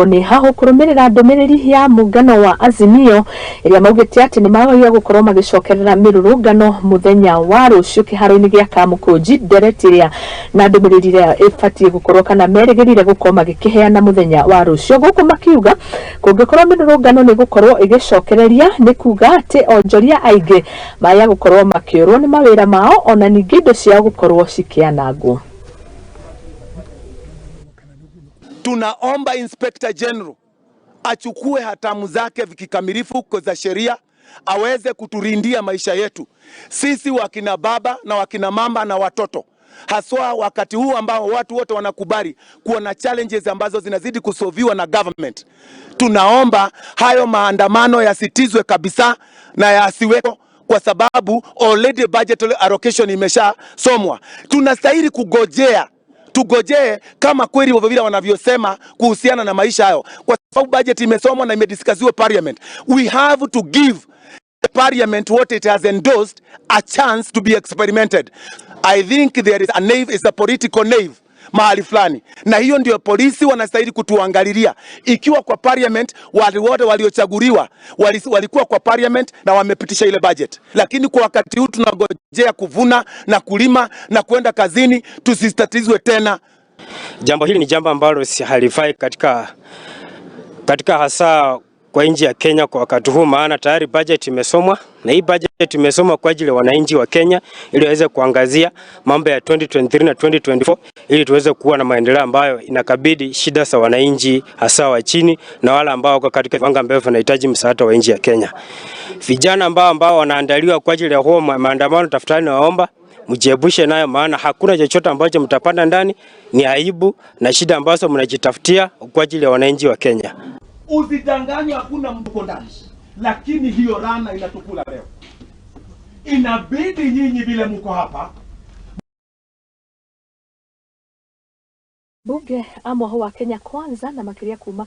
Ni HAHU KURUMIRIRA ndumiriri ya muungano wa AZIMIO iria maugite ati ni magoya gukorwo magicokerera mirurungano muthenya wa ruciu KIHAROINI gia KAMUKUNJI nderetiria na ndumiriri iria ifatie gukorwo kana merigirire gukorwo magikiheana muthenya wa ruciu guku makiuga kungikorwo mirurungano ni gukorwo igicokereria ni kuga ati onjoria aingi maya gukorwo makiurwo ni mawira mao ona ningi indo cia gukorwo cikianangwo. Tunaomba Inspector General achukue hatamu zake vikikamilifu za sheria, aweze kuturindia maisha yetu sisi wakina baba na wakina mama na watoto, haswa wakati huu ambao watu wote wanakubali kuona challenges ambazo zinazidi kusolviwa na government. Tunaomba hayo maandamano yasitizwe kabisa na yasiweko, kwa sababu already budget allocation imesha somwa. Tunastahili tugojee kama kweli vile wanavyosema kuhusiana na maisha hayo, kwa sababu budget imesomwa na imediscussiwa parliament. We have to give the parliament what it has endorsed a chance to be experimented. I think there is a knave, is a political knave mahali fulani, na hiyo ndio polisi wanastahili kutuangalilia. Ikiwa kwa parliament wale wote waliochaguliwa walikuwa kwa parliament na wamepitisha ile budget, lakini kwa wakati huu tunagojea kuvuna na kulima na kwenda kazini, tusistatizwe tena. Jambo hili ni jambo ambalo si halifai katika hasa kwa nchi ya Kenya kwa wakati huu, maana tayari budget imesomwa, na hii budget imesomwa kwa ajili ya wananchi wa Kenya ili waweze kuangazia mambo ya 2023 na 2024 ili tuweze kuwa na maendeleo ambayo inakabidi shida za wananchi hasa wa chini na wale ambao wako katika viwango ambavyo wanahitaji msaada wa nchi ya Kenya. Vijana ambao wanaandaliwa kwa ajili ya huo maandamano, tafadhali naomba mjiepushe nayo, maana hakuna chochote ambacho mtapanda ndani, ni aibu na shida ambazo mnajitafutia kwa ajili ya wananchi wa Kenya. Usidanganywe, hakuna mtu ndani, lakini hiyo rana inatukula leo. Inabidi nyinyi vile mko hapa. Bunge amwe wa Kenya kwanza na makiria KUMA